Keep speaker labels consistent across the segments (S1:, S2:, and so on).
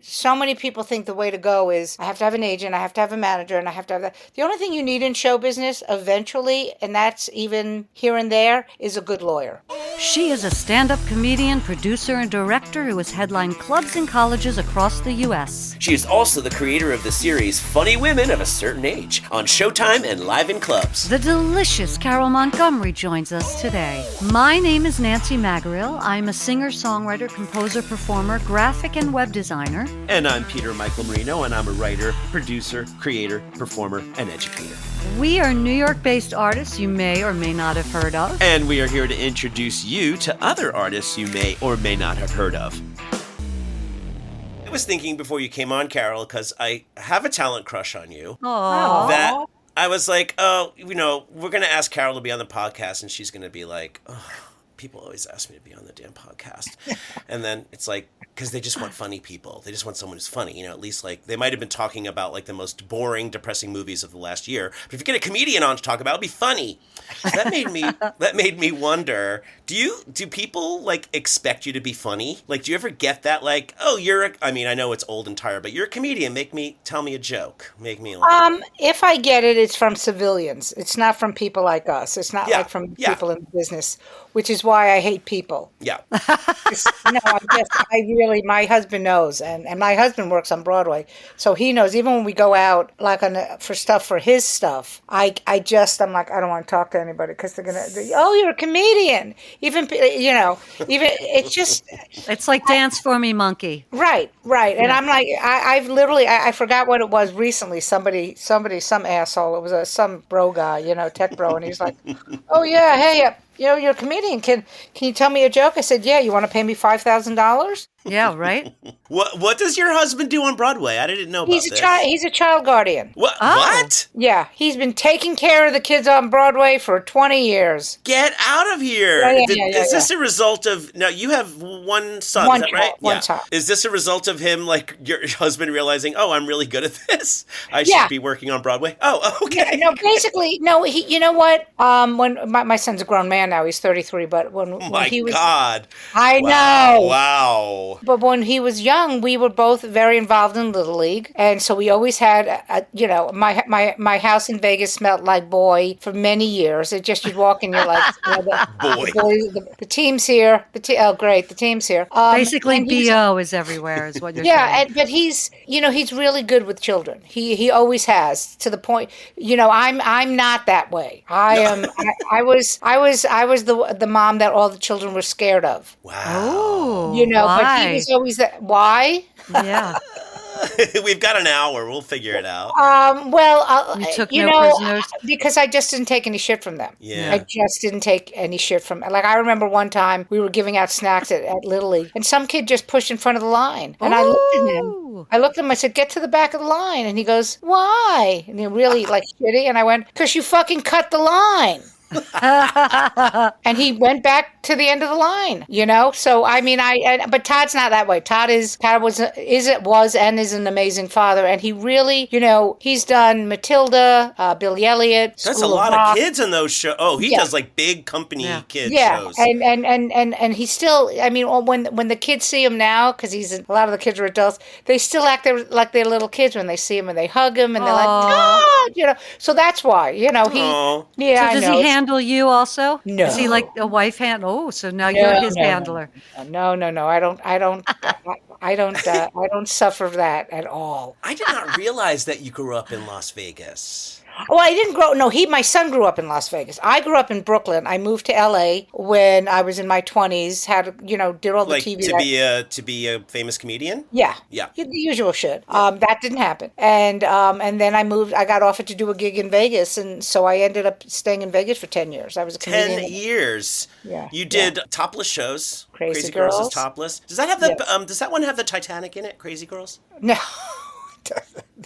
S1: so many people think the way to go is I have to have an agent, I have to have a manager, and I have to have that. The only thing you need in show business eventually, and that's even here and there, is a good lawyer.
S2: She is a stand-up comedian, producer, and director who has headlined clubs and colleges across the U.S.
S3: She is also the creator of the series Funny Women of a Certain Age on Showtime and live in clubs.
S2: The delicious Carole Montgomery joins us today. My name is Nancy Magarill. I'm a singer, songwriter, composer, performer, graphic and web designer.
S3: And I'm Peter Michael Marino, and I'm a writer, producer, creator, performer, and educator.
S2: We are New York-based artists you may or may not have heard of.
S3: And we are here to introduce you to other artists you may or may not have heard of. I was thinking before you came on, Carole, because I have a talent crush on you.
S2: Aww.
S3: That I was like, oh, we're going to ask Carole to be on the podcast, and she's going to be like, oh, people always ask me to be on the damn podcast. And then it's like, because they just want funny people. They just want someone who's funny. At least like they might have been talking about like the most boring, depressing movies of the last year. But if you get a comedian on to talk about, it'll be funny. So that made me wonder, do people like expect you to be funny? Like, do you ever get that? Like, oh, I know it's old and tired, but you're a comedian. Tell me a joke. Make me laugh.
S1: If I get it, it's from civilians. It's not from people like us. It's not like from people in business, which is why I hate people.
S3: Yeah.
S1: My husband knows, and my husband works on Broadway, so he knows. Even when we go out, like for his stuff, I'm like, I don't want to talk to anybody because they're gonna. Oh, you're a comedian. Even it's just.
S2: It's like dance for me, monkey.
S1: Right. And I'm like, I've literally, I forgot what it was recently. Somebody, some asshole. It was some bro guy, tech bro, and he's like, oh yeah, hey. You're a comedian. Can you tell me a joke? I said, yeah. You want to pay me $5,000?
S2: Yeah, right.
S3: What does your husband do on Broadway? I didn't know about this.
S1: He's a child guardian.
S3: What?
S2: Oh.
S3: What?
S1: Yeah, he's been taking care of the kids on Broadway for 20 years.
S3: Get out of here! Is this a result of? Now you have one son. Is that right?
S1: One child.
S3: Is this a result of him, like your husband realizing, oh, I'm really good at this. I should be working on Broadway. Oh, okay.
S1: No, basically, no. He, you know what? When my son's a grown man now, he's 33. But when he was,
S3: God,
S1: I know.
S3: Wow.
S1: But when he was young, we were both very involved in Little League, and so we always had, my house in Vegas smelled like boy for many years. It just you'd walk in, you're like, the team's here. Great, the team's here.
S2: Basically, BO is everywhere, is what you're saying.
S1: Yeah, but he's really good with children. He always has, to the point. I'm not that way. I am. I was the mom that all the children were scared of.
S3: Wow.
S2: Oh,
S1: but he was always that. Why?
S2: Yeah.
S3: We've got an hour. We'll figure it out.
S1: You
S2: took no prisoners?
S1: Because I just didn't take any shit from them.
S3: Yeah.
S1: I just didn't take any shit from them. Like, I remember one time we were giving out snacks at Little League, and some kid just pushed in front of the line. And I looked at him. I said, get to the back of the line. And he goes, why? And he really, like, shitty. And I went, because you fucking cut the line. And he went back to the end of the line, So I mean, but Todd's not that way. Todd was and is an amazing father, and he really, he's done Matilda, Billy Elliot.
S3: That's a lot of kids in those shows. Oh, he does like big company kids shows.
S1: And he still, I mean, when the kids see him now, because a lot of the kids are adults, they still act like they're little kids when they see him, and they hug him, and they're like, God, So that's why, he.
S2: So does he handle you also?
S1: No.
S2: Is he like a wife hand? Oh, so now you're his handler.
S1: No. I don't suffer that at all.
S3: I did not realize that you grew up in Las Vegas.
S1: Well, I didn't grow. No, my son grew up in Las Vegas. I grew up in Brooklyn. I moved to L.A. when I was in my 20s. Did all the TV
S3: to be a famous comedian.
S1: Yeah.
S3: The
S1: usual shit. That didn't happen. And then I moved. I got offered to do a gig in Vegas, and so I ended up staying in Vegas for 10 years. I was a comedian.
S3: 10 years.
S1: Yeah.
S3: You did topless shows.
S1: Crazy
S3: Girls
S1: Girls
S3: is topless. Does that have does that one have the Titanic in it? Crazy Girls.
S1: No.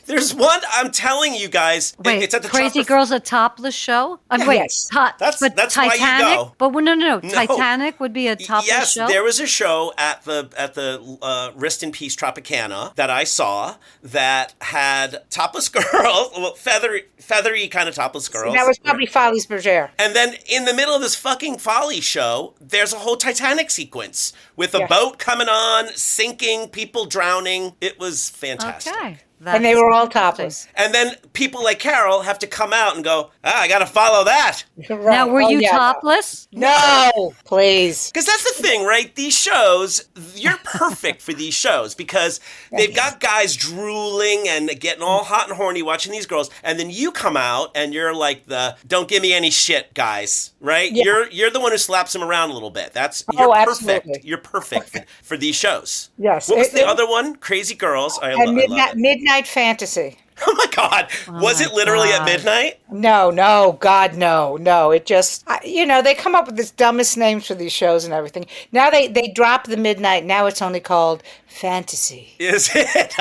S3: There's one, I'm telling you guys.
S2: Wait,
S3: it's at the
S2: Crazy
S3: top of,
S2: Girls a topless show? Wait,
S1: Yes.
S3: That's why you
S2: Titanic?
S3: go.
S2: But no.
S3: No.
S2: Titanic would be a topless show?
S3: Yes, there was a show at the Rest in Peace Tropicana that I saw that had topless girls, well, feathery kind of topless girls.
S1: That was probably Follies Bergère.
S3: And then in the middle of this fucking Folly show, there's a whole Titanic sequence with a boat coming on, sinking, people drowning. It was fantastic.
S2: Okay.
S1: And they were all topless.
S3: And then people like Carole have to come out and go, I got to follow that.
S2: Now, were you topless?
S1: No, please.
S3: Because that's the thing, right? These shows, you're perfect for these shows because they've got guys drooling and getting all hot and horny watching these girls. And then you come out and you're like the don't give me any shit guys, right?
S1: Yeah.
S3: You're the one who slaps them around a little bit. You're perfect.
S1: Absolutely.
S3: You're perfect for these shows.
S1: Yes.
S3: What was the other one? Crazy Girls. I love it.
S1: Midnight Fantasy.
S3: Oh my God. Was it literally at midnight?
S1: No, God, no. It just, they come up with the dumbest names for these shows and everything. Now they drop the midnight. Now it's only called Fantasy.
S3: Is it?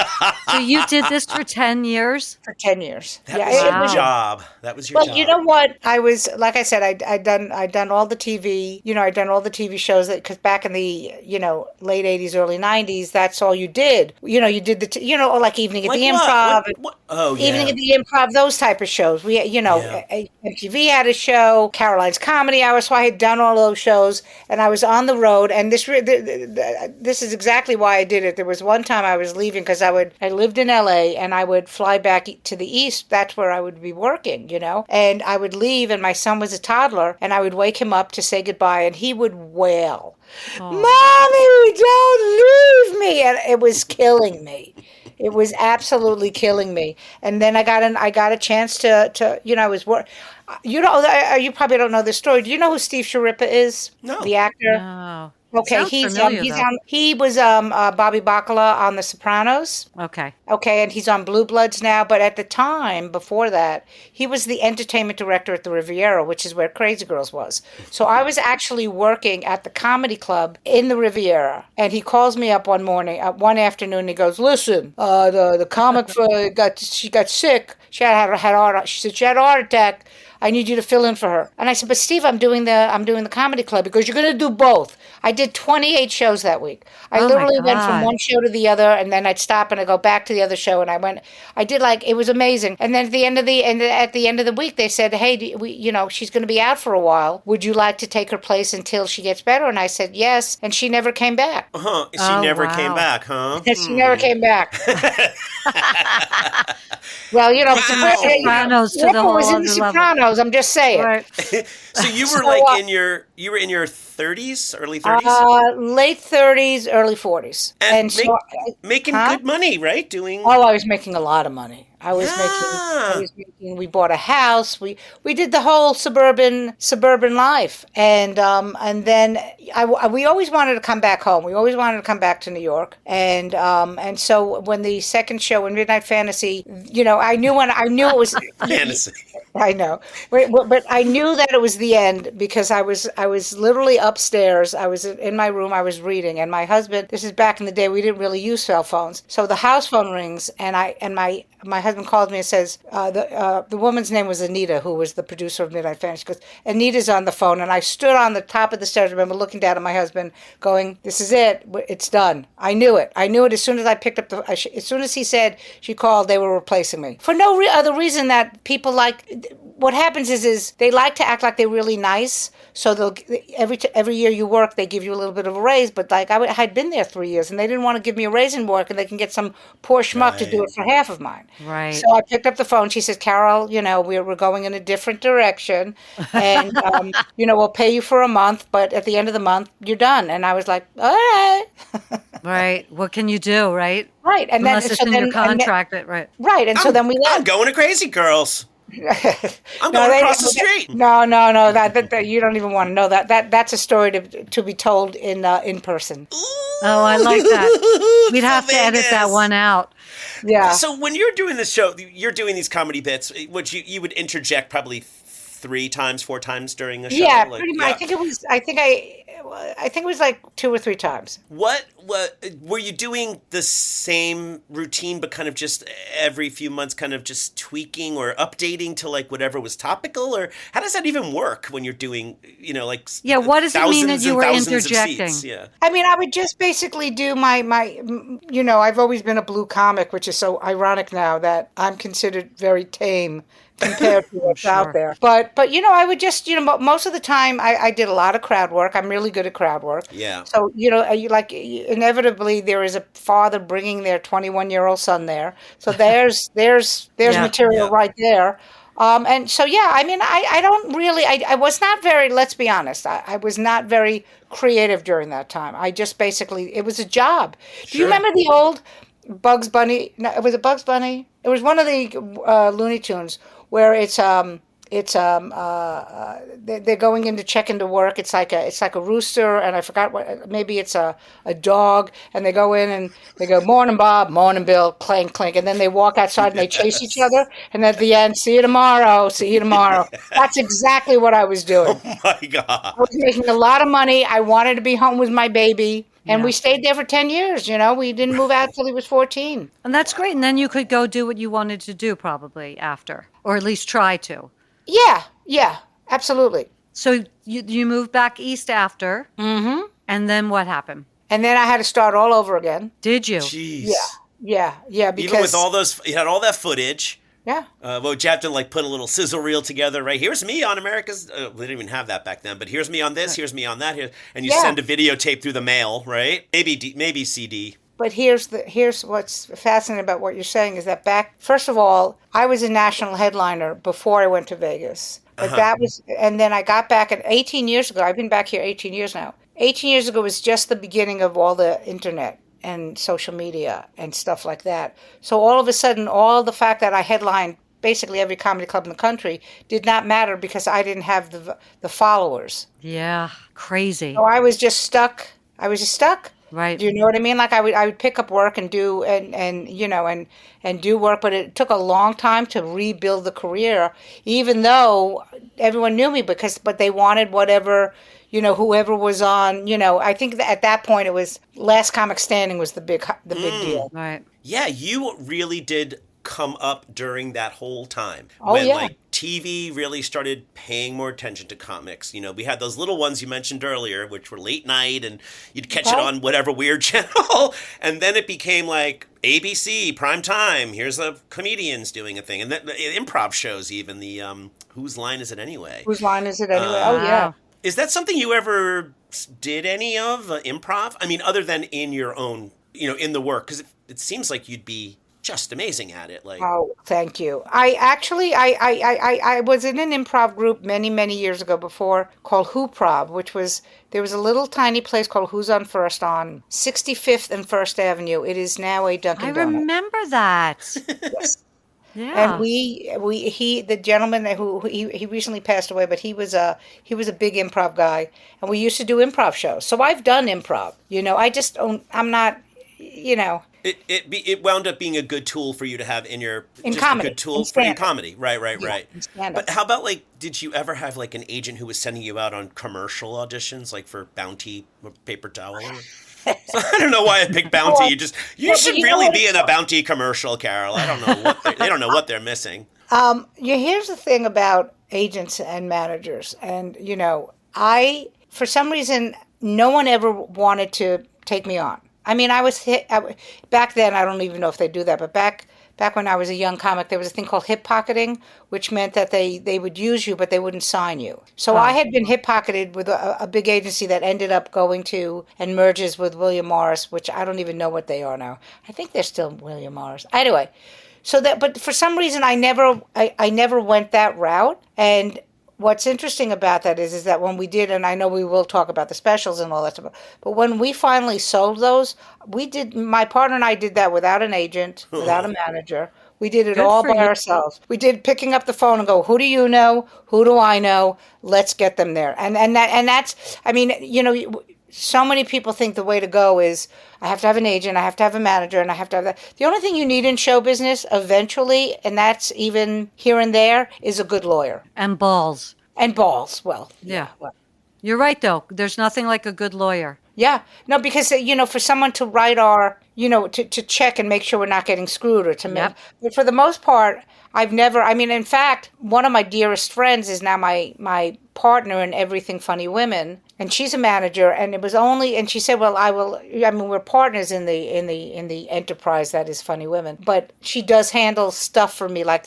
S2: So you did this for 10 years?
S1: For 10 years.
S3: That was your job. That was your job.
S1: Well, you know what? I was, like I said, I'd done all the TV, I'd done all the TV shows because back in the, late 80s, early 90s, that's all you did. You did like Evening at the Improv.
S3: What? Oh, yeah.
S1: Evening at the Improv, those type of shows. We, MTV had a show, Caroline's Comedy Hour, so I had done all those shows, and I was on the road, and this is exactly why I did it. There was one time I was leaving because I lived in LA, and I would fly back to the East. That's where I would be working, and I would leave, and my son was a toddler, and I would wake him up to say goodbye, and he would wail, "Mommy, don't leave me!" And it was killing me. It was absolutely killing me. And then I got a chance to I was you probably don't know this story. Do you know who Steve Sharippa is?
S3: No.
S1: The actor?
S2: No.
S1: Okay,
S2: Sounds familiar,
S1: he was Bobby Bacala on The Sopranos.
S2: Okay,
S1: and he's on Blue Bloods now. But at the time before that, he was the entertainment director at the Riviera, which is where Crazy Girls was. So I was actually working at the comedy club in the Riviera, and he calls me up one afternoon. He goes, "Listen, the comic she got sick. She had a heart attack. I need you to fill in for her." And I said, "But Steve, I'm doing the comedy club." Because you're going to do both. I did 28 shows that week. I literally went from one show to the other, and then I'd stop and I'd go back to the other show, and I did it was amazing. And then at the end of the week, they said, "Hey, she's going to be out for a while. Would you like to take her place until she gets better?" And I said, "Yes." And she never came back.
S3: She never came back, huh?
S1: She never came back. Well,
S2: Sopranos to the whole
S1: was in
S2: other
S1: The
S2: level.
S1: Sopranos. I'm just saying.
S2: Right.
S3: So you were in your 30s, early 30s?
S1: Late 30s, early 40s.
S3: And making good money, right?
S1: I was making a lot of money. I was making. We bought a house. We did the whole suburban life, and then we always wanted to come back home. We always wanted to come back to New York, and so when the second show, in Midnight Fantasy, I knew it was
S3: Fantasy.
S1: I know, but I knew that it was the end because I was literally upstairs. I was in my room. I was reading, and my husband. This is back in the day. We didn't really use cell phones, so the house phone rings, and my husband calls me and says the woman's name was Anita, who was the producer of Midnight Fantasy. She goes, "Anita's on the phone," and I stood on the top of the stairs. I remember looking down at my husband, going, "This is it. It's done." I knew it. As soon as I picked up as soon as he said she called, they were replacing me for no other reason that people like. What happens is they like to act like they're really nice. So they'll every year you work, they give you a little bit of a raise. But I had been there 3 years, and they didn't want to give me a raise in work, and they can get some poor schmuck to do it for half of mine.
S2: Right.
S1: So I picked up the phone. She says, "Carole, we're going in a different direction, and we'll pay you for a month, but at the end of the month, you're done." And I was like, "All right."
S2: Right. What can you do, right?
S1: Right. And
S2: unless it's in your contract, right?
S1: Right. And so then we left.
S3: I'm going to Crazy Girls. I'm going across the street.
S1: No. That you don't even want to know that. That's a story to be told in person.
S2: Oh, I like that. We'd have to edit that one out.
S1: Yeah.
S3: So when you're doing this show, you're doing these comedy bits, which you would interject probably 4 times during a show.
S1: Yeah, pretty much. I think I think it was like 2 or 3 times.
S3: What were you doing the same routine, but kind of just every few months, kind of just tweaking or updating to like whatever was topical, or how does that even work when you're doing, like
S2: Yeah, what does it mean that
S3: thousands
S2: you
S3: and
S2: were
S3: thousands of
S2: interjecting?
S3: seats? Yeah.
S1: I mean, I would just basically do I've always been a blue comic, which is so ironic now that I'm considered very tame compared to
S2: I'm
S1: what's out
S2: sure.
S1: there. But I would just, most of the time I did a lot of crowd work. I'm really good at crowd work.
S3: Yeah.
S1: So, inevitably there is a father bringing their 21-year-old son there. So there's
S2: Yeah.
S1: material
S3: Yeah.
S1: right there. And so, yeah, I mean, I don't really, I was not very, let's be honest, I was not very creative during that time. I just basically, it was a job. Do you
S3: Sure.
S1: remember the old Bugs Bunny? No, was it Bugs Bunny? It was one of the Looney Tunes where they're going in to check into work. It's like a rooster, and I forgot what. Maybe it's a dog, and they go in and they go, "Morning, Bob. Morning, Bill." Clink, clink, and then they walk outside and they chase each
S3: Yes.
S1: other. And at the end, "See you tomorrow. See you tomorrow." That's exactly what I was doing.
S3: Oh my
S1: I was
S3: God.
S1: making a lot of money. I wanted to be home with my baby. And
S2: Yeah.
S1: we stayed there for 10 years, We didn't move out till he was 14.
S2: And that's great. And then you could go do what you wanted to do probably after, or at least try to.
S1: Yeah, yeah, absolutely.
S2: So you moved back east after, and then what happened?
S1: And then I had to start all over again.
S2: Did you?
S3: Jeez.
S1: Yeah, because
S3: Even with all those, you had all that footage.
S1: yeah.
S3: Would you have to like put a little sizzle reel together, right? Here's me on America's. They didn't even have that back then, but here's me on this. Here's me on that. Here, and you
S1: Yeah.
S3: send a videotape through the mail, right? Maybe CD.
S1: But here's what's fascinating about what you're saying is that first of all, I was a national headliner before I went to Vegas. But and then I got back 18 years ago. I've been back here 18 years now. 18 years ago was just the beginning of all the internet and social media and stuff like that. So all of a sudden, all the fact that I headlined basically every comedy club in the country did not matter because I didn't have the followers.
S2: Yeah. Crazy.
S1: So I was just stuck. I was just stuck.
S2: Right.
S1: Do you know what I mean? Like I would pick up work and do and do work, but it took a long time to rebuild the career, even though everyone knew me but they wanted whatever, whoever was on, I think that at that point it was Last Comic Standing was the big deal.
S2: Right.
S3: Yeah, you really did come up during that whole time
S1: Yeah.
S3: like TV really started paying more attention to comics. We had those little ones you mentioned earlier, which were late night, and you'd catch it on whatever weird channel, and then it became like ABC prime time. Here's the comedians doing a thing, and then the improv shows, even the Whose Line Is It Anyway?
S1: Whose line is it anyway? Oh yeah.
S2: Wow.
S3: Is that something you ever did any of improv? I mean, other than in your own, in the work, because it seems like you'd be just amazing at it. Like,
S1: Oh, thank you. I was in an improv group many, many years ago before called Whoprov, there was a little tiny place called Who's on First on 65th and First Avenue. It is now a
S2: I
S1: Dunkin' Donuts.
S2: remember that.
S1: Yes.
S2: Yeah.
S1: And the gentleman who he recently passed away, but he was a big improv guy, and we used to do improv shows. So I've done improv. I just don't. I'm not.
S3: It wound up being a good tool for you to have in your just
S1: comedy,
S3: a good tool
S1: in
S3: for in
S1: stand-up.
S3: comedy. Right.
S1: in stand-up.
S3: But how about like, did you ever have like an agent who was sending you out on commercial auditions, like for Bounty or paper towel? So I don't know why I picked Bounty. You should
S1: but
S3: really be in a Bounty commercial, Carole. I don't know they don't know what they're missing.
S1: Here's the thing about agents and managers, and for some reason, no one ever wanted to take me on. I mean, back then. I don't even know if they do that, but back when I was a young comic, there was a thing called hip pocketing, which meant that they would use you, but they wouldn't sign you. So I had been hip pocketed with a big agency that ended up going to and merges with William Morris, which I don't even know what they are now. I think they're still William Morris. Anyway, but for some reason, I never went that route. And what's interesting about that is that when we did, and I know we will talk about the specials and all that stuff, but when we finally sold those, my partner and I did that without an agent, without a manager. We did it
S2: Good
S1: all
S2: for
S1: by
S2: you.
S1: ourselves. We did picking up the phone and go, who do you know? Who do I know? Let's get them there. And that's, I mean, so many people think the way to go is I have to have an agent, I have to have a manager, and I have to have that. The only thing you need in show business eventually, and that's even here and there, is a good lawyer.
S2: And balls.
S1: And balls. Well,
S2: Yeah.
S1: well,
S2: You're right, though. There's nothing like a good lawyer.
S1: Yeah. No, because, for someone to write to check and make sure we're not getting screwed or to make,
S2: Yep.
S1: but for the most part, in fact, one of my dearest friends is now my partner in Everything Funny Women, and she's a manager, and and she said, well, we're partners in the enterprise that is Funny Women, but she does handle stuff for me. Like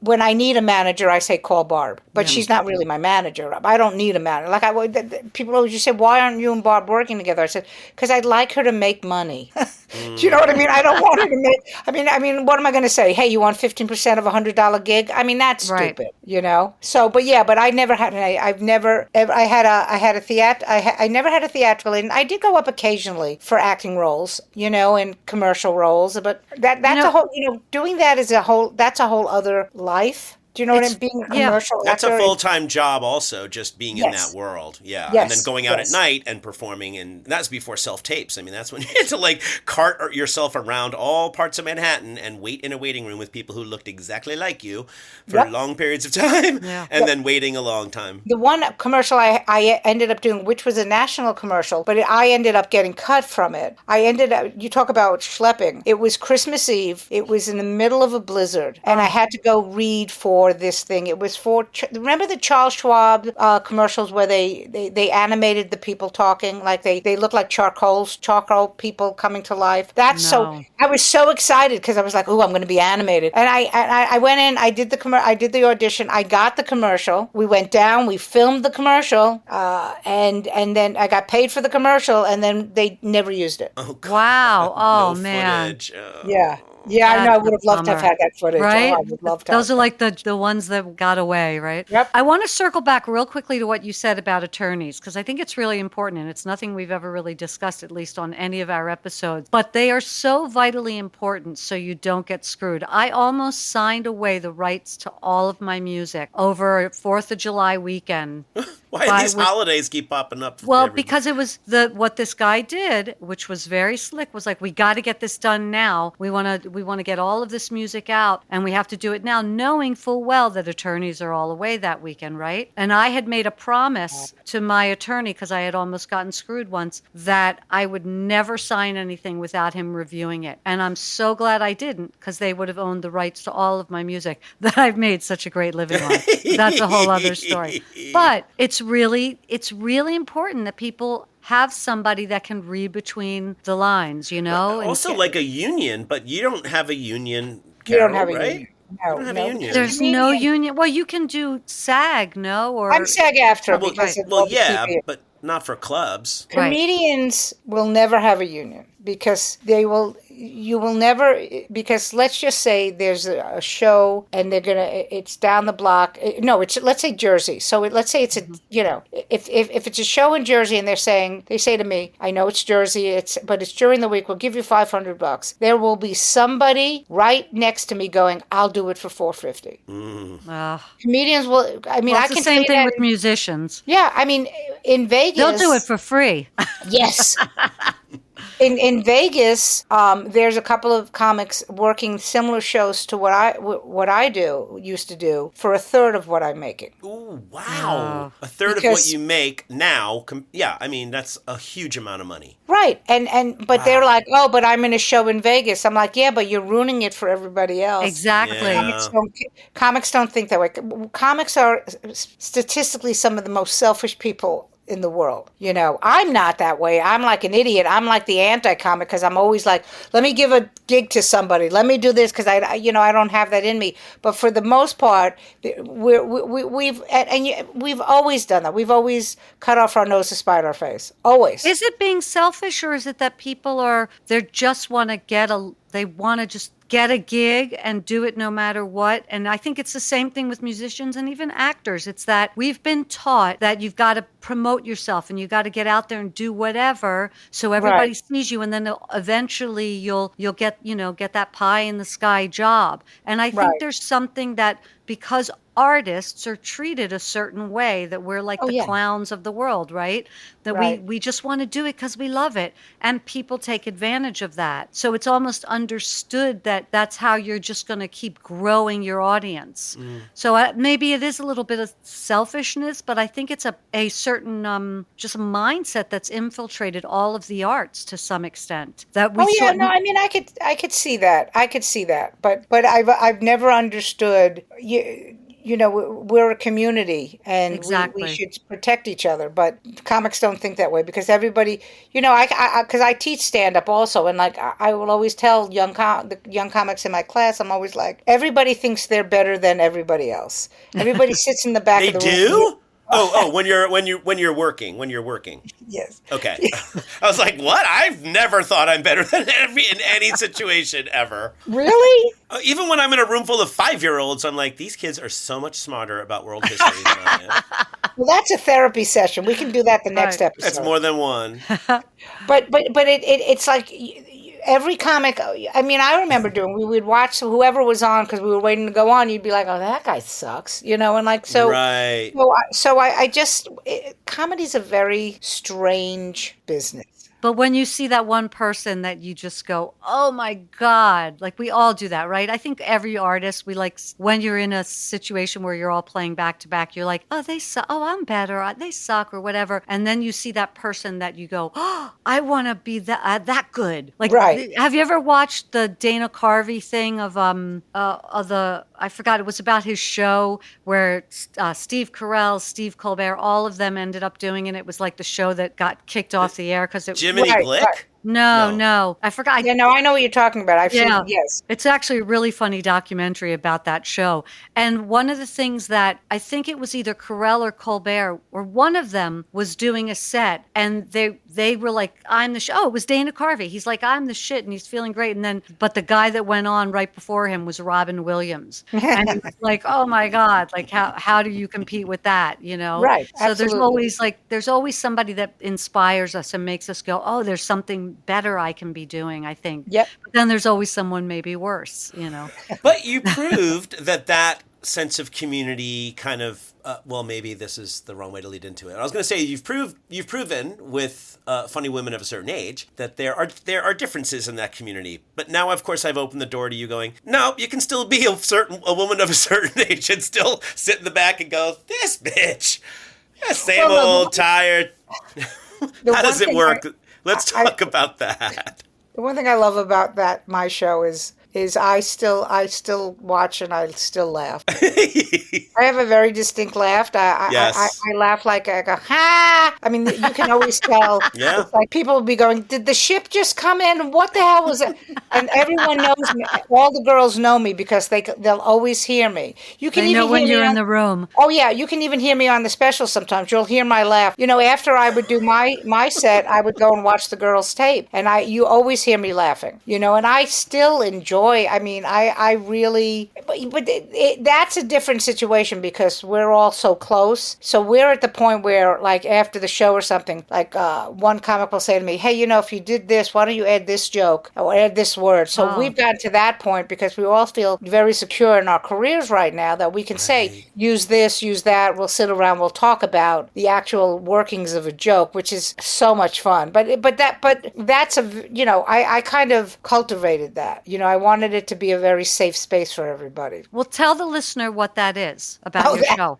S1: when I need a manager, I say, call Barb, but she's not really my manager. I don't need a manager. People always just say, why aren't you and Barb working together? I said, because I'd like her to make money. Do you know what I mean? I don't want her to make. What am I going to say? Hey, you want 15% of $100 gig? That's
S2: Right.
S1: stupid. So, but I never had. I've never. I had a theat. I never had a theatrical. And I did go up occasionally for acting roles. In commercial roles. But that's a whole. Doing that is a whole. That's a whole other life. Do you know what I mean? Being a commercial
S3: That's
S1: actor.
S3: a full-time job also, just being in that world. Yeah.
S1: Yes.
S3: And then going out at night and performing, and that's before self-tapes. That's when you had to cart yourself around all parts of Manhattan and wait in a waiting room with people who looked exactly like you for long periods of time and then waiting a long time.
S1: The one commercial I ended up doing, which was a national commercial, but I ended up getting cut from it. You talk about schlepping. It was Christmas Eve. It was in the middle of a blizzard, and I had to go read for this thing. It was remember the Charles Schwab commercials where they animated the people talking, like they look like charcoal people coming to life. So I was so excited because I was like, oh, I'm going to be animated. And I went in, I did the audition, I got the commercial. We went down, we filmed the commercial, and then I got paid for the commercial, and then they never used it.
S3: Oh, God.
S2: Wow. Oh,
S3: No
S2: man.
S3: footage.
S1: Yeah. Yeah, I know. I would have loved to have had that footage.
S2: Right?
S1: Oh, I would love to.
S2: Those are like the ones that got away, right?
S1: Yep.
S2: I want to circle back real quickly to what you said about attorneys, because I think it's really important, and it's nothing we've ever really discussed, at least on any of our episodes. But they are so vitally important so you don't get screwed. I almost signed away the rights to all of my music over 4th of July weekend.
S3: Why do these holidays keep popping up?
S2: Well, because it was what this guy did, which was very slick, was like, we got to get this done now. We want to get all of this music out, and we have to do it now, knowing full well that attorneys are all away that weekend, right? And I had made a promise to my attorney, because I had almost gotten screwed once, that I would never sign anything without him reviewing it. And I'm so glad I didn't, because they would have owned the rights to all of my music that I've made such a great living on. That's a whole other story. But it's really important that people have somebody that can read between the lines,
S3: Also like a union, but you don't have a union,
S1: You don't
S3: Carole,
S1: have a
S3: right?
S1: union.
S3: You don't have a union.
S2: There's no union. Well, you can do SAG, no? Or
S1: I'm SAG-AFTRA because of all the TV.
S3: but not for clubs.
S1: Comedians will never have a union because you will never, because let's just say there's a show and it's down the block. No, let's say Jersey. So let's say it's if it's a show in Jersey and they say to me, I know it's Jersey, but it's during the week, we'll give you $500. There will be somebody right next to me going, I'll do it for $450. Comedians will, I
S2: it's the same thing with musicians.
S1: Yeah, in Vegas.
S2: They'll do it for free.
S1: Yes. In Vegas, there's a couple of comics working similar shows to what I used to do for a third of what I'm making.
S3: Ooh, wow. A third of what you make now. That's a huge amount of money.
S1: Right. But they're like, oh, but I'm in a show in Vegas. I'm like, yeah, but you're ruining it for everybody else.
S2: Exactly.
S3: Yeah.
S1: Comics don't think that way. Comics are statistically some of the most selfish people in the world. I'm not that way. I'm like an idiot. I'm like the anti-comic because I'm always like, let me give a gig to somebody. Let me do this because I don't have that in me. But for the most part, we've always done that. We've always cut off our nose to spite our face. Always.
S2: Is it being selfish, or is it that people just want to just get a gig and do it no matter what? And I think it's the same thing with musicians and even actors. It's that we've been taught that you've got to promote yourself and you got to get out there and do whatever so everybody sees you, and then eventually you'll get that pie in the sky job. And I think there's something that because artists are treated a certain way, that we're like
S1: Oh,
S2: the
S1: yeah.
S2: clowns of the world, right? That
S1: Right.
S2: we just want to do it because we love it. And people take advantage of that. So it's almost understood that that's how you're just going to keep growing your audience. So maybe it is a little bit of selfishness, but I think it's a certain just a mindset that's infiltrated all of the arts to some extent. That we
S1: Oh yeah,
S2: sort
S1: no, I mean I could see that. I could see that. But I've never understood you know, we're a community and we
S2: exactly.
S1: should protect each other, but comics don't think that way because everybody, you know, because I teach stand up also, and like I will always tell the young comics in my class, I'm always like, everybody thinks they're better than everybody else. Everybody sits in the back
S3: They
S1: of the room.
S3: do? Oh, when you're working.
S1: Yes.
S3: Okay. I was like, what? I've never thought I'm better than in any situation ever.
S1: Really?
S3: Even when I'm in a room full of 5-year-olds, I'm like, these kids are so much smarter about world history than I am.
S1: Well, that's a therapy session. We can do that the next
S2: Right.
S3: That's
S1: episode.
S3: more than one.
S1: But it's like every comic. I mean, I remember we would watch whoever was on because we were waiting to go on. You'd be like, oh, that guy sucks, you know, and like
S3: Right.
S1: I just comedy's a very strange business.
S2: But when you see that one person that you just go, oh my God, like we all do that, right? I think every artist, we like when you're in a situation where you're all playing back to back, you're like, oh, they suck. Oh, I'm better. They suck or whatever. And then you see that person that you go, oh, I want to be that good. Like,
S1: Right.
S2: have you ever watched the Dana Carvey thing of I forgot, it was about his show where Steve Carell, Steve Colbert, all of them ended up doing it. It was like the show that got kicked off the air because it
S3: Jiminy
S1: Right,
S3: Glick?
S1: right.
S2: no, I forgot.
S1: Yeah, no, I know what you're talking about. I've
S2: Yeah.
S1: seen. Yes.
S2: It's actually a really funny documentary about that show. And one of the things that I think it was either Carell or Colbert or one of them was doing a set and they were like, I'm the oh, it was Dana Carvey. He's like, I'm the shit and he's feeling great. And then, but the guy that went on right before him was Robin Williams. And it's like, oh my God, like how do you compete with that? You know?
S1: Right.
S2: So
S1: Absolutely.
S2: there's always somebody that inspires us and makes us go, oh, there's something better I can be doing, I think.
S1: Yep.
S2: But then there's always someone maybe worse, you know.
S3: But you proved that sense of community kind of, well, maybe this is the wrong way to lead into it. I was going to say you've proven with funny women of a certain age that there are differences in that community. But now, of course, I've opened the door to you going, no, you can still be a woman of a certain age and still sit in the back and go, this bitch, same old tired. How does it work? Let's talk about that.
S1: The one thing I love about my show is I still watch and I still laugh. I have a very distinct laugh.
S3: Yes.
S1: I laugh like I go, ha! I mean, you can always tell.
S3: Yeah.
S1: It's like people will be going, did the ship just come in? What the hell was it? And everyone knows me. All the girls know me because they'll always hear me. You can
S2: They
S1: even
S2: know when
S1: hear
S2: you're
S1: me
S2: in the room.
S1: Oh yeah, you can even hear me on the special sometimes. You'll hear my laugh. You know, after I would do my set, I would go and watch the girls' tape, and you always hear me laughing. You know, and I still enjoy. I mean, I really, but that's a different situation because we're all so close. So we're at the point where, like, after the show or something, like one comic will say to me, "Hey, you know, if you did this, why don't you add this joke or add this word?" So we've gotten to that point because we all feel very secure in our careers right now that we can say, use this, use that. We'll sit around, we'll talk about the actual workings of a joke, which is so much fun. But that's I kind of cultivated that. You know, I wanted it to be a very safe space for everybody.
S2: Well, tell the listener what that is about your show.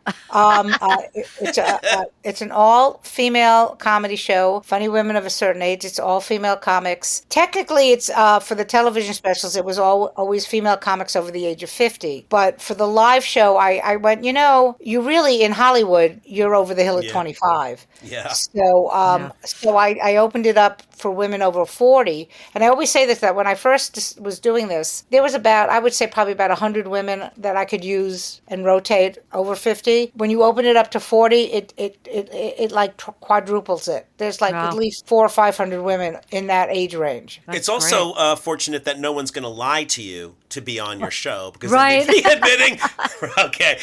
S1: It's an all-female comedy show, funny women of a certain age. It's all female comics. Technically, it's for the television specials. It was always female comics over the age of 50. But for the live show, I went, you know, you really in Hollywood, you're over the hill at 25.
S3: Yeah.
S1: So I opened it up for women over 40. And I always say this, that when I first was doing this, there was I would say probably about 100 women that I could use and rotate over 50. When you open it up to 40, it like quadruples it. There's like at least 400 or 500 women in that age range.
S3: It's also fortunate that no one's going to lie to you to be on your show because
S2: Right.
S3: they'd be admitting. Okay.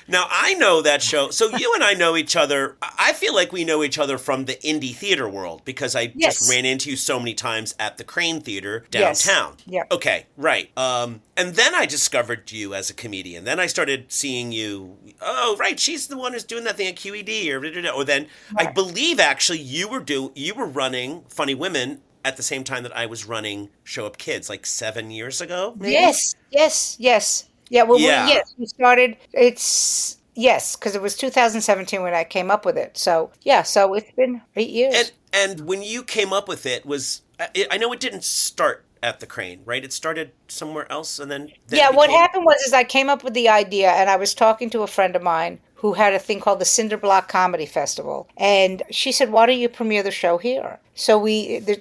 S3: Now, I know that show. So you and I know each other. I feel like we know each other from the indie theater world because I just ran into you so many times at the Crane Theater downtown.
S1: Yes. Yeah.
S3: Okay. Okay, right. And then I discovered you as a comedian. Then I started seeing you. Oh, right, she's the one who's doing that thing at QED, or then I
S1: Right.
S3: believe actually you were running Funny Women at the same time that I was running Show Up Kids, like 7 years ago, maybe.
S1: Yes, yes, yes. Yeah, well,
S3: Yeah,
S1: we started, yes, because it was 2017 when I came up with it. So, yeah, so it's been 8 years.
S3: and when you came up with it was I know it didn't start at the Crane, right? It started somewhere else, and then it
S1: Yeah, what
S3: became.
S1: happened was is I came up with the idea and I was talking to a friend of mine who had a thing called the Cinder Block Comedy Festival. And she said, "Why don't you premiere the show here?" So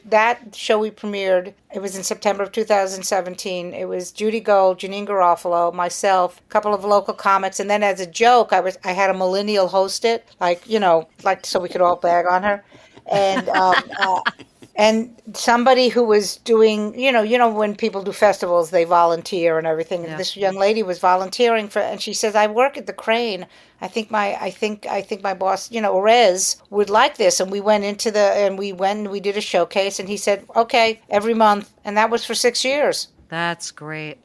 S1: that show we premiered, it was in September of 2017. It was Judy Gold, Janine Garofalo, myself, a couple of local comics, and then as a joke, I had a millennial host it, like, like so we could all bag on her. And and somebody who was doing, when people do festivals, they volunteer and everything. And
S2: Yeah.
S1: this young lady was volunteering and she says, "I work at the Crane. I think my boss, Orez, would like this." And we went and we did a showcase, and he said, "Okay, every month," and that was for 6 years.
S2: That's great.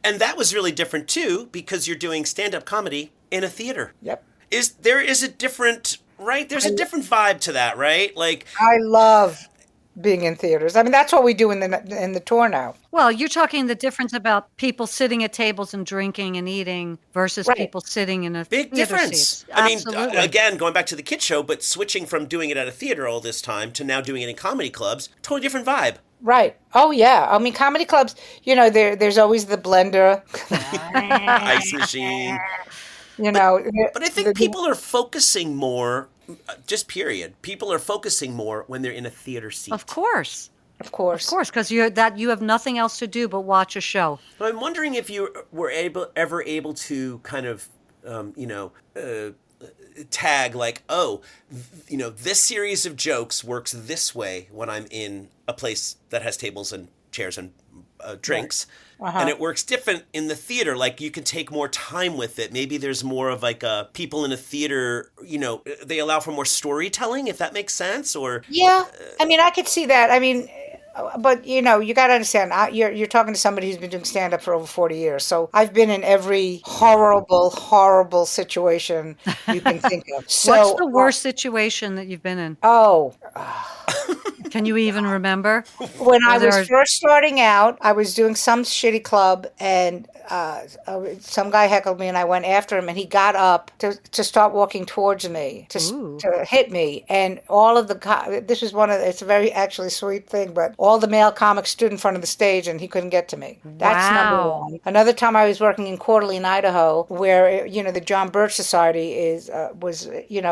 S3: And that was really different too, because you're doing stand-up comedy in a theater.
S1: Yep.
S3: Is a different, right? There's a different vibe to that, right? Like,
S1: I love being in theaters. I mean, that's what we do in the tour now.
S2: Well, you're talking the difference about people sitting at tables and drinking and eating versus
S1: Right.
S2: people sitting in a
S3: big
S2: theater
S3: difference.
S2: seats.
S3: I mean,
S2: Absolutely.
S3: again, going back to the kid show, but switching from doing it at a theater all this time to now doing it in comedy clubs, totally different vibe.
S1: Right. Oh yeah. I mean, comedy clubs. There's always the blender.
S3: Ice machine.
S1: You know.
S3: But I think people are focusing more, just period. People are focusing more when they're in a theater seat.
S2: Of course.
S1: Of course.
S2: Of course, because you have nothing else to do but watch a show.
S3: But I'm wondering if you were ever able to kind of, tag like, oh, this series of jokes works this way when I'm in a place that has tables and chairs and drinks.
S1: Uh-huh.
S3: And it works different in the theater. Like you can take more time with it. Maybe there's more of like people in a theater, they allow for more storytelling, if that makes sense. Or
S1: Yeah. I mean, I could see that. I mean, but you got to understand. You're talking to somebody who's been doing stand up for over 40 years. So I've been in every horrible situation you can think of. So
S2: What's the worst situation that you've been in?
S1: Oh,
S2: Can you even remember?
S1: when I
S2: Or
S1: was
S2: there-
S1: first starting out, I was doing some shitty club, and some guy heckled me, and I went after him, and he got up to start walking towards me
S2: Ooh.
S1: to hit me, and all of this was it's a very actually sweet thing, but all the male comics stood in front of the stage, and he couldn't get to me. That's number
S2: Wow.
S1: one. Another time I was working in Coeur d'Alene, Idaho, where the John Birch Society was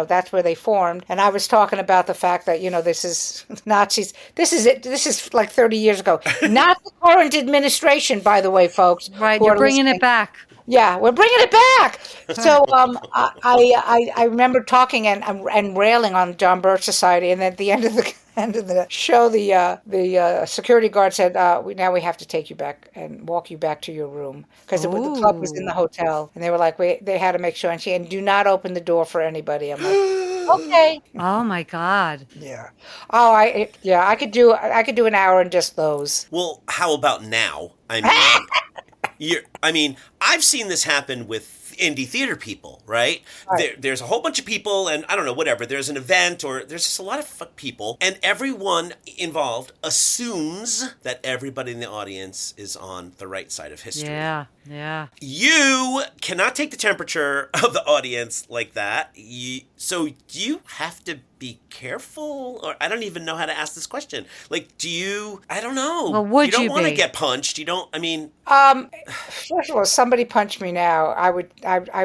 S1: that's where they formed, and I was talking about the fact that this is Nazis. This is it. This is like 30 years ago. Not the current administration, by the way, folks.
S2: Right,
S1: who
S2: you're
S1: are
S2: bringing
S1: listening.
S2: it back.
S1: Yeah, we're bringing it back. So I remember talking and railing on John Birch Society, and at the end of the show, the security guard said, now we have to take you back and walk you back to your room," because the club was in the hotel, and they were like, they had to make sure, and do not open the door for anybody. I'm like, okay.
S2: Oh my God.
S1: Yeah. Oh, I could do an hour in just those.
S3: well, how about now? I've seen this happen with indie theater people, right?
S1: Right.
S3: There's a whole bunch of people, and I don't know, whatever. There's an event, or there's just a lot of people, and everyone involved assumes that everybody in the audience is on the right side of history.
S2: Yeah, yeah.
S3: You cannot take the temperature of the audience like that. So do you have to be careful? Or I don't even know how to ask this question. Like, I don't know.
S2: Well, would
S3: you don't
S2: you
S3: want to
S2: be?
S3: get punched. You don't,
S1: First of all, somebody punched me now, I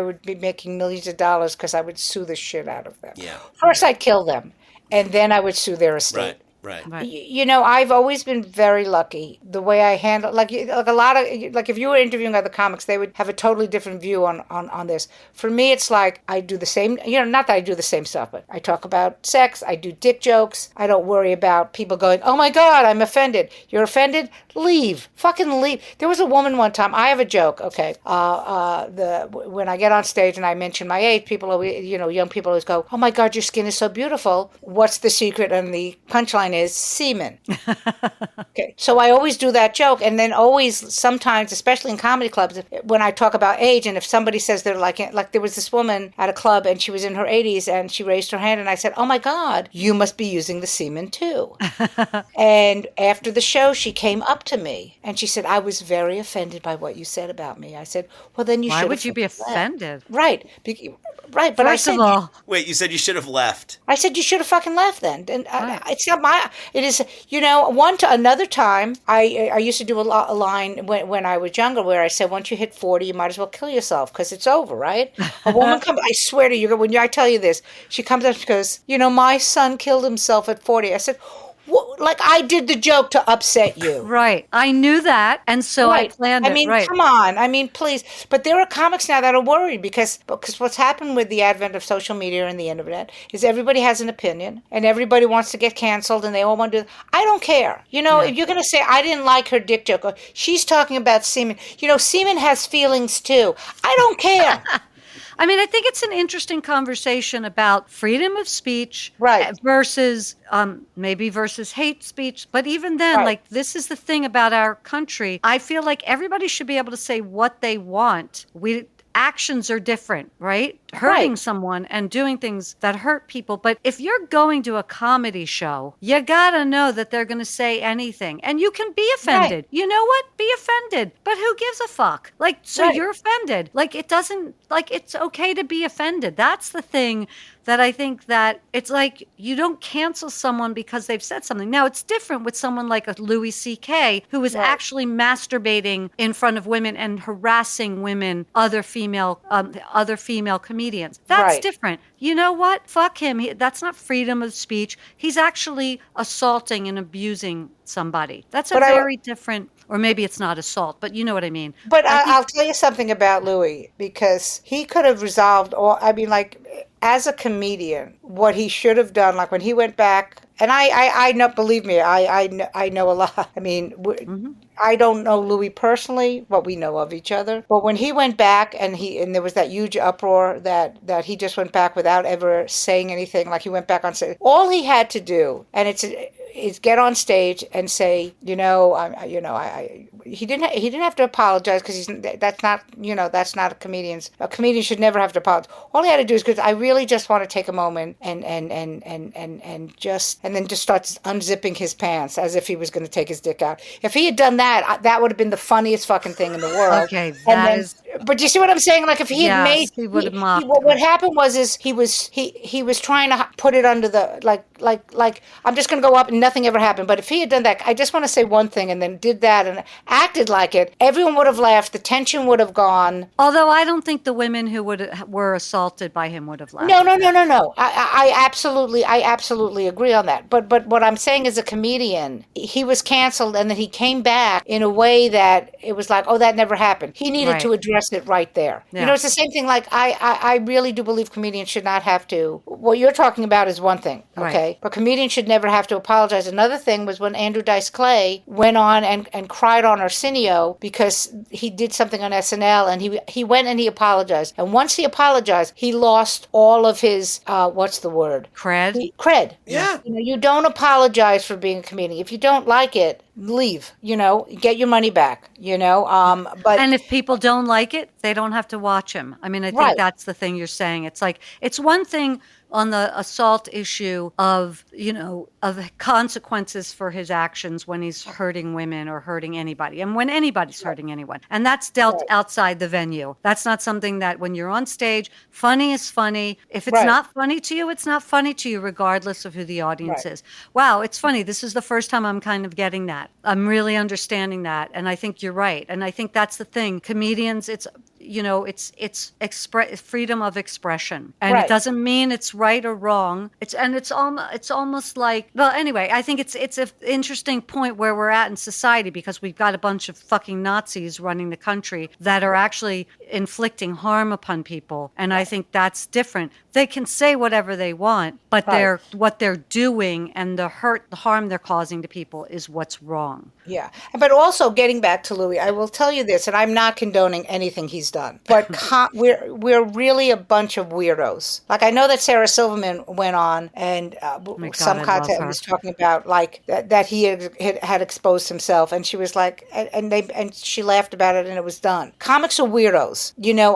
S1: would be making millions of dollars because I would sue the shit out of them.
S3: Yeah.
S1: First, I'd kill them, and then I would sue their estate.
S3: Right.
S2: Right.
S1: I've always been very lucky the way I handle, like a lot of, like if you were interviewing other comics, they would have a totally different view on this. For me, it's like I do the same, not that I do the same stuff, but I talk about sex, I do dick jokes. I don't worry about people going, "Oh my God, I'm offended." You're offended? Leave. Fucking leave. There was a woman one time, I have a joke, okay. When I get on stage and I mention my age, people always, young people always go, "Oh my God, your skin is so beautiful. What's the secret?" And the punchline punchline is semen. Okay, so I always do that joke, and then always sometimes, especially in comedy clubs, when I talk about age, and if somebody says they're like there was this woman at a club, and she was in her 80s, and she raised her hand, and I said, "Oh my God, you must be using the semen too." And after the show, she came up to me, and she said, "I was very offended by what you said about me." I said, "Well, then you
S2: Why
S1: should
S2: would
S1: have
S2: you be
S1: left."
S2: offended?
S1: Right, right, but
S2: First of all,
S3: Wait, you said you should have left.
S1: I said you should have fucking left then. And
S2: Right.
S1: it's not my. It is. Another time. I used to do a line when I was younger where I said, once you hit 40, you might as well kill yourself because it's over, right? A woman comes. I swear to you, I tell you this, she comes up. She goes, my son killed himself at 40. I said, what? Like I did the joke to upset you.
S2: right. I knew that, and so I
S1: Right.
S2: planned
S1: I
S2: it.
S1: mean,
S2: Right.
S1: come on. I mean, please. But there are comics now that are worried because what's happened with the advent of social media and the internet is everybody has an opinion and everybody wants to get canceled and they all want to do. I don't care.
S2: Yeah.
S1: If you're going to say I didn't like her dick joke, or she's talking about semen. Semen has feelings too. I don't care.
S2: I mean, I think it's an interesting conversation about freedom of speech
S1: Right.
S2: versus maybe versus hate speech. But even then,
S1: Right.
S2: like, this is the thing about our country. I feel like everybody should be able to say what they want. Actions are different, right? Hurting
S1: Right.
S2: someone and doing things that hurt people. But if you're going to a comedy show, you gotta know that they're going to say anything. And you can be offended.
S1: Right.
S2: You know what? Be offended. But who gives a fuck? Like, so
S1: Right.
S2: you're offended. Like, it doesn't, like, it's okay to be offended. That's the thing that I think that it's like you don't cancel someone because they've said something. Now, it's different with someone like a Louis C.K. who is
S1: Right.
S2: actually masturbating in front of women and harassing women, other female comedians. That's
S1: Right.
S2: different. You know what? Fuck him. That's not freedom of speech. He's actually assaulting and abusing somebody. That's a
S1: But
S2: very different, or maybe it's not assault, but you know what I mean.
S1: But
S2: I think
S1: I'll tell you something about Louis because he could have resolved all. I mean, like as a comedian, what he should have done, like when he went back, and I know, believe me, I know a lot. I mean, I don't know Louis personally, but we know of each other. But when he went back, and there was that huge uproar that he just went back without ever saying anything, like he went back on stage. All he had to do, and is get on stage and say, he didn't have to apologize because that's not a comedian's. A comedian should never have to apologize. All he had to do is, because I really just want to take a moment and then just start unzipping his pants as if he was going to take his dick out. If he had done that, that would have been the funniest fucking thing in the world.
S2: Okay,
S1: But you see what I'm saying? Like if he had made,
S2: he would have mocked.
S1: What happened was he was trying to put it under the like I'm just going to go up and nothing ever happened. But if he had done that, I just want to say one thing and then did that and acted like it, everyone would have laughed. The tension would have gone.
S2: Although I don't think the women who were assaulted by him would have laughed.
S1: No. I absolutely agree on that. But what I'm saying is, a comedian, he was canceled and then he came back in a way that it was like, oh, that never happened. He needed to address it right there.
S2: Yeah.
S1: It's the same thing. Like I really do believe comedians should not have to. What you're talking about is one thing, okay?
S2: Right.
S1: But comedians should never have to apologize. Another thing was when Andrew Dice Clay went on and cried on Arsenio because he did something on SNL, and he went and he apologized. And once he apologized, he lost all of his what's the word?
S2: Cred.
S1: Cred.
S3: Yeah.
S1: You don't apologize for being a comedian. If you don't like it, leave. Get your money back. But
S2: And if people don't like it, they don't have to watch him. I mean, I think that's the thing you're saying. It's like, it's one thing on the assault issue of consequences for his actions when he's hurting women or hurting anybody, and when anybody's hurting anyone. And that's dealt outside the venue. That's not something that when you're on stage, funny is funny. If it's not funny to you, it's not funny to you, regardless of who the audience is. Wow, it's funny. This is the first time I'm kind of getting that. I'm really understanding that. And I think you're right. And I think that's the thing. Comedians, it's freedom of expression, and it doesn't mean it's right or wrong. It's almost like, well, anyway, I think it's an interesting point where we're at in society, because we've got a bunch of fucking Nazis running the country that are actually inflicting harm upon people, and I think that's different. they can say whatever they want, but
S1: Right.
S2: what they're doing and the harm they're causing to people is what's wrong.
S1: Yeah. But also getting back to Louis, I will tell you this, and I'm not condoning anything he's done, but we're really a bunch of weirdos. Like I know that Sarah Silverman went on and
S2: Oh my God,
S1: some
S2: I love
S1: content
S2: her.
S1: was talking about like that he had exposed himself, and she was like, and she laughed about it, and it was done. Comics are weirdos, you know.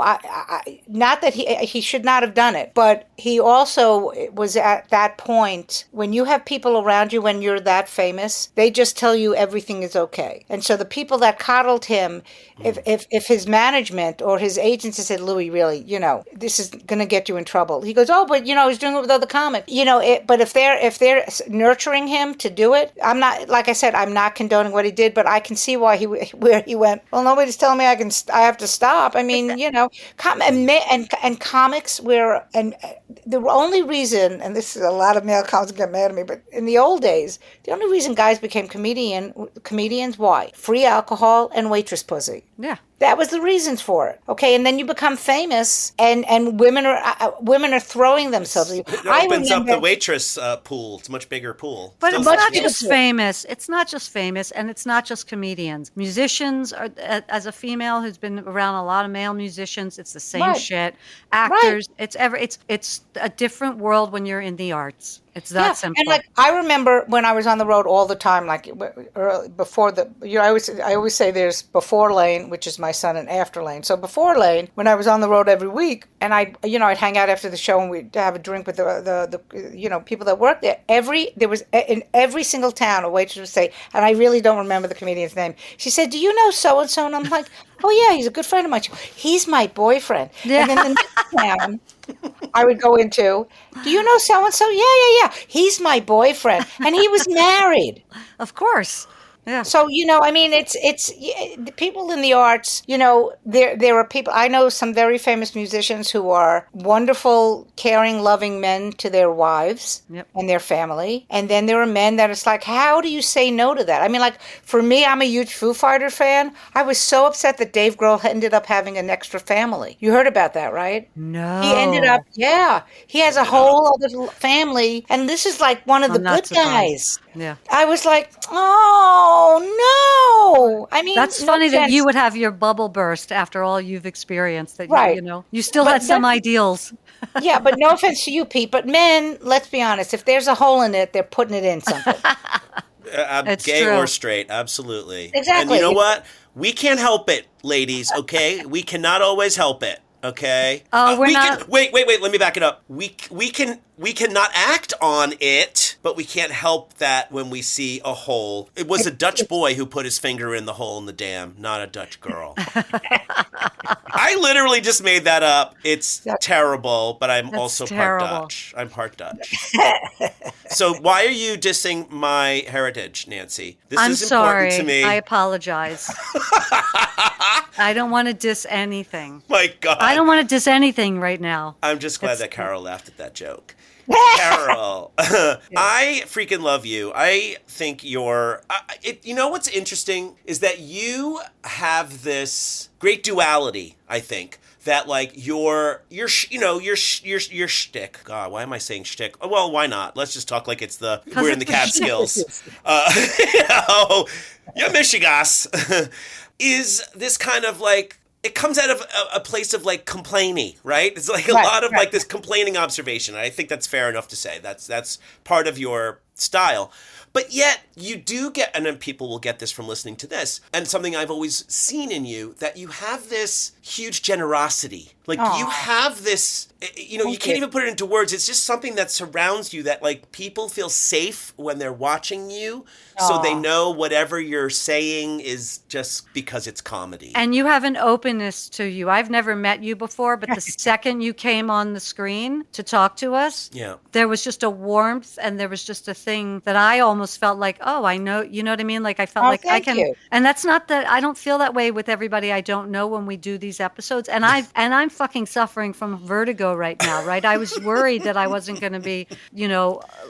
S1: Not that he should not have done it, but he also was at that point when you have people around you when you're that famous, they just tell you everything is okay. And so the people that coddled him, if his management or his agency said, Louis, really, you know, this is going to get you in trouble. He goes, oh, but you know, he's doing it with other comics, you know. But if they're nurturing him to do it, I'm not, like I said, I'm not condoning what he did, but I can see why where he went. Well, nobody's telling me I have to stop. I mean, you know, and comics where and the only reason, and this is a lot of male comics get mad at me, but in the old days, the only reason guys became comedians, why? Free alcohol and waitress pussy.
S2: Yeah.
S1: That was the reasons for it. Okay, and then you become famous, and women are throwing themselves.
S3: It opens up the waitress pool. It's a much bigger pool.
S2: But
S3: Still
S2: it's
S1: much
S2: not
S1: bigger
S2: just
S1: pool.
S2: famous. It's not just famous, and it's not just comedians. Musicians are, as a female who's been around a lot of male musicians, it's the same
S1: Right.
S2: shit. Actors, it's a different world when you're in the arts. It's that simple.
S1: And like I remember when I was on the road all the time, like early, before I always say there's before lane, which is my son, and after lane. So before lane, when I was on the road every week, and I'd hang out after the show and we'd have a drink with the people that worked there. There was in every single town a waitress would say, and I really don't remember the comedian's name. She said, "Do you know so and so?" And I'm like, "Oh yeah, he's a good friend of mine." He's my boyfriend.
S2: Yeah.
S1: And then the next town I would go into, do you know so and so? Yeah. He's my boyfriend, and he was married.
S2: Of course. Yeah.
S1: So I mean, it's the people in the arts. There are people. I know some very famous musicians who are wonderful, caring, loving men to their wives
S2: Yep.
S1: and their family, and then there are men that it's like, how do you say no to that? I mean, like for me, I'm a huge Foo Fighter fan. I was so upset that Dave Grohl ended up having an extra family. You heard about that, right?
S2: No.
S1: He ended up, yeah. He has a whole other family, and this is like one of the
S2: I'm not
S1: good
S2: surprised.
S1: guys.
S2: Yeah.
S1: I was like, oh no! I mean,
S2: That's
S1: no
S2: funny that
S1: offense.
S2: you would have your bubble burst after all you've experienced. That
S1: Right.
S2: you still
S1: But
S2: had some
S1: that-
S2: ideals.
S1: Yeah, but no offense to you, Pete. But men, let's be honest. If there's a hole in it, they're putting it in something.
S2: It's
S3: gay
S2: true.
S3: or straight, absolutely. And
S1: Exactly.
S3: you know what? We can't help it, ladies. Okay, we cannot always help it. Okay.
S2: Oh, we're
S3: we
S2: not-
S3: Can, wait. Let me back it up. We cannot act on it, but we can't help that when we see a hole. It was a Dutch boy who put his finger in the hole in the dam, not a Dutch girl. I literally just made that up. It's terrible, but I'm also
S2: terrible.
S3: part Dutch. I'm part Dutch. So why are you dissing my heritage, Nancy? This
S2: I'm
S3: is
S2: sorry.
S3: important to me.
S2: I apologize. I don't want to diss anything.
S3: My God.
S2: I don't want to diss anything right now.
S3: I'm just glad that Carole laughed at that joke. Carole, I freaking love you. I think you're. You know what's interesting is that you have this great duality. I think that like your shtick. God, why am I saying shtick? Oh, well, why not? Let's just talk like we're in the Catskills. Michigas is this kind of like. It comes out of a place of like complaining, right? It's like a lot of like this complaining observation. I think that's fair enough to say. That's part of your style. But yet you do get, and then people will get this from listening to this, and something I've always seen in you, that you have this huge generosity. Like you have this, you can't even put it into words. It's just something that surrounds you that like people feel safe when they're watching you. So they know whatever you're saying is just because it's comedy.
S2: And you have an openness to you. I've never met you before, but the second you came on the screen to talk to us, there was just a warmth, and there was just a thing that I almost felt like, oh, I know, you know what I mean? Like I felt like I can,
S1: you.
S2: and that's not that I don't feel that way with everybody I don't know when we do these episodes. And I'm fucking suffering from vertigo right now, right? I was worried that I wasn't going to be,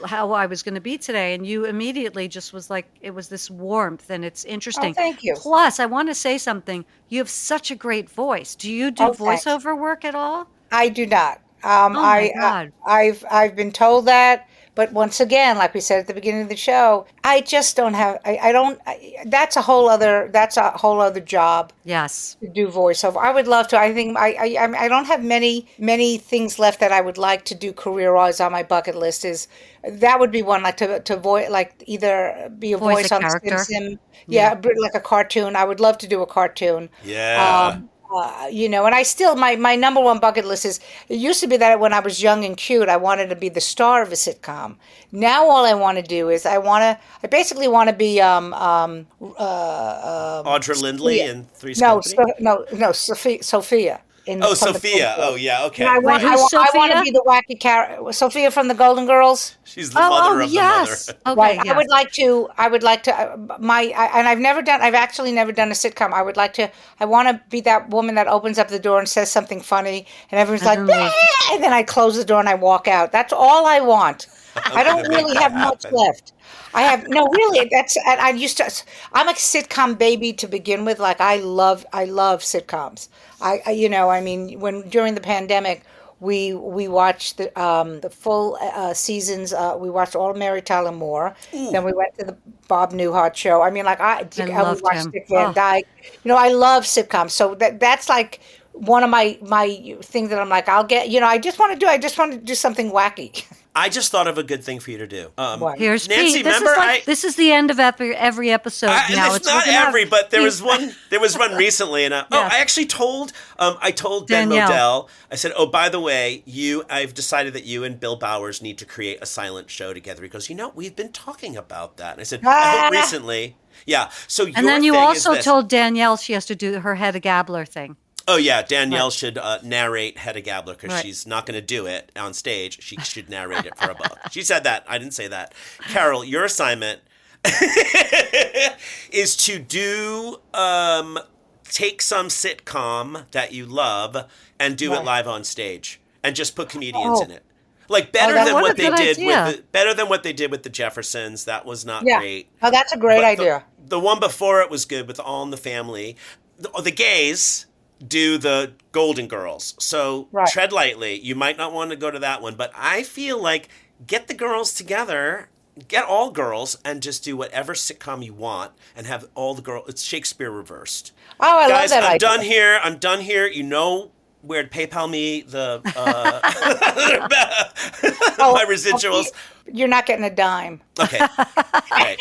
S2: how I was going to be today. And you immediately just was like, it was this warmth, and it's interesting.
S1: Oh, thank you.
S2: Plus, I want to say something. You have such a great voice. Do you do
S1: Thanks.
S2: voiceover work at all?
S1: I do not.
S2: Oh my God.
S1: I've been told that, but once again, like we said at the beginning of the show, I just don't have. I don't. That's a whole other. That's a whole other job
S2: Yes.
S1: to do voiceover. I would love to. I think I don't have many things left that I would like to do career wise on my bucket list. Is that would be one, like to voice, like either be a
S2: Voice
S1: voice
S2: a
S1: on
S2: character.
S1: Simpson.
S2: Yeah.
S1: Yeah, like a cartoon. I would love to do a cartoon.
S3: Yeah.
S1: And I still, my number one bucket list is, it used to be that when I was young and cute, I wanted to be the star of a sitcom. Now all I want to do is I basically want to be,
S3: Audra Lindley in Three's
S1: no,
S3: Company.
S1: no, Sophia.
S3: Oh,
S1: From the Golden
S3: Sophia. Oh,
S1: Girls.
S3: yeah.
S1: And I
S3: Okay.
S1: want,
S2: Wait, who's
S1: I want to
S2: Sophia?
S1: be the wacky character, Sophia from the Golden Girls.
S3: She's the mother of
S2: yes.
S3: the mother.
S2: Okay,
S1: Right.
S2: yes.
S1: I would like to, and I've actually never done a sitcom. I want to be that woman that opens up the door and says something funny, and everyone's like,
S2: then leave.
S1: "Bah!" And then I close the door and I walk out. That's all I want. I don't
S3: gonna make
S1: really
S3: that
S1: have much
S3: happen.
S1: left. No, really, and I'm a sitcom baby to begin with. Like, I love sitcoms. During the pandemic, we watched the full seasons. We watched all of Mary Tyler Moore. Then we went to the Bob Newhart show. I mean, like we
S2: loved
S1: watched
S2: him.
S1: Dick Van
S2: Oh.
S1: Dyke. I love sitcoms. So that's like one of my things that I'm like, I just want to do something wacky.
S3: I just thought of a good thing for you to do.
S1: What?
S2: Here's
S3: Nancy,
S2: Pete. This
S3: remember
S2: this is the end of every episode now.
S3: It's not
S2: we're gonna
S3: every,
S2: have
S3: but there
S2: Pete-
S3: was one. There was one recently, and I actually told. I told Ben
S2: Danielle.
S3: Modell. I said, "Oh, by the way, I've decided that you and Bill Bowers need to create a silent show together." He goes, we've been talking about that. And I said, I hope recently. Yeah. So
S2: And then you
S3: thing
S2: also
S3: is this.
S2: told Danielle she has to do her Hedda Gabler thing.
S3: Oh yeah, Danielle should narrate Hedda Gabler because
S2: Right.
S3: she's not going to do it on stage. She should narrate it for a book. She said that. I didn't say that. Carole, your assignment is to do take some sitcom that you love and do it live on stage and just put comedians in it. Like better
S1: that's
S3: than
S2: what
S3: what
S2: a
S3: they
S2: good
S3: did
S2: idea.
S3: with better than what they did with the Jeffersons. That was not
S1: Yeah.
S3: great.
S1: Oh, that's a great
S3: But
S1: idea.
S3: The one before it was good with All in the Family. The gays do the Golden Girls. So
S1: Right.
S3: tread lightly. You might not want to go to that one, but I feel like get the girls together, get all girls, and just do whatever sitcom you want and have all the girls. It's Shakespeare reversed.
S1: Oh, I
S3: Guys,
S1: love that
S3: I'm
S1: idea.
S3: done here. I'm done here. You know where to PayPal me my residuals.
S1: You're not getting a dime.
S3: Okay. All right.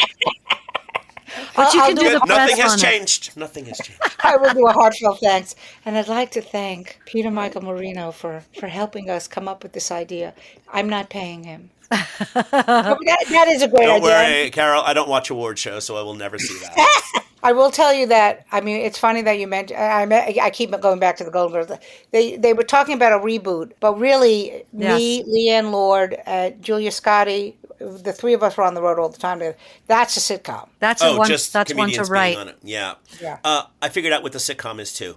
S2: But you
S1: I'll
S2: can
S1: do
S2: do
S1: it.
S2: the press
S3: Nothing has
S2: on it.
S3: changed. Nothing has changed.
S1: I will do a heartfelt thanks. And I'd like to thank Peter Michael Marino for helping us come up with this idea. I'm not paying him. But that is a great
S3: Don't
S1: idea.
S3: worry, Carole. I don't watch award shows, so I will never see that.
S1: I will tell you that. I mean, it's funny that you mentioned. I keep going back to the Golden Girls. They were talking about a reboot, but really, me, Leanne Lord, Julia Scotti, the three of us were on the road all the time together. That's a sitcom.
S2: That's
S3: Just
S2: that's one to
S3: comedians being
S2: write.
S3: on it. Yeah.
S1: Yeah.
S3: I figured out what the sitcom is too.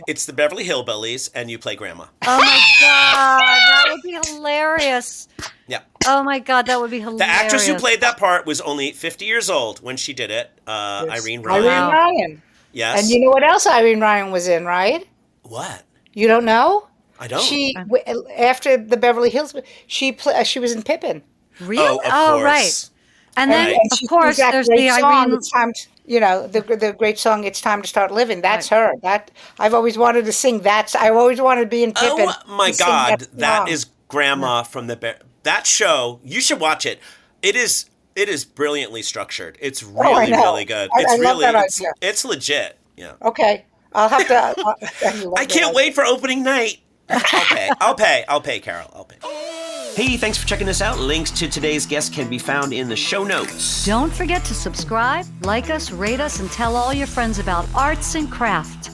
S3: It's the Beverly Hillbillies, and you play grandma.
S2: Oh my god, that would be hilarious.
S3: Yeah.
S2: Oh my god, that would be hilarious.
S3: The actress who played that part was only 50 years old when she did it. Irene Ryan.
S1: Irene Ryan.
S3: Yes.
S1: And you know what else Irene Ryan was in, right?
S3: What?
S1: You don't know?
S3: I don't.
S1: After the Beverly Hills, she was in Pippin.
S2: Really?
S3: Oh, of course.
S2: Right. And then,
S3: Right.
S1: she
S2: of course,
S1: sings that
S2: there's
S1: great
S2: the
S1: song,
S2: Irene.
S1: It's time to, the great song "It's Time to Start Living." That's her. That I've always wanted to sing. I always wanted to be in Pippin.
S3: Oh my
S1: and sing
S3: God,
S1: song.
S3: that is Grandma from that show. You should watch it. It is brilliantly structured. It's
S1: I
S3: really
S1: know.
S3: really good.
S1: I
S3: It's
S1: love
S3: really
S1: that idea.
S3: it's legit. Yeah.
S1: Okay, I'll have to.
S3: I can't wait for opening night. I'll pay, Carole. I'll pay. Hey, thanks for checking us out. Links to today's guest can be found in the show notes.
S2: Don't forget to subscribe, like us, rate us, and tell all your friends about arts and craft.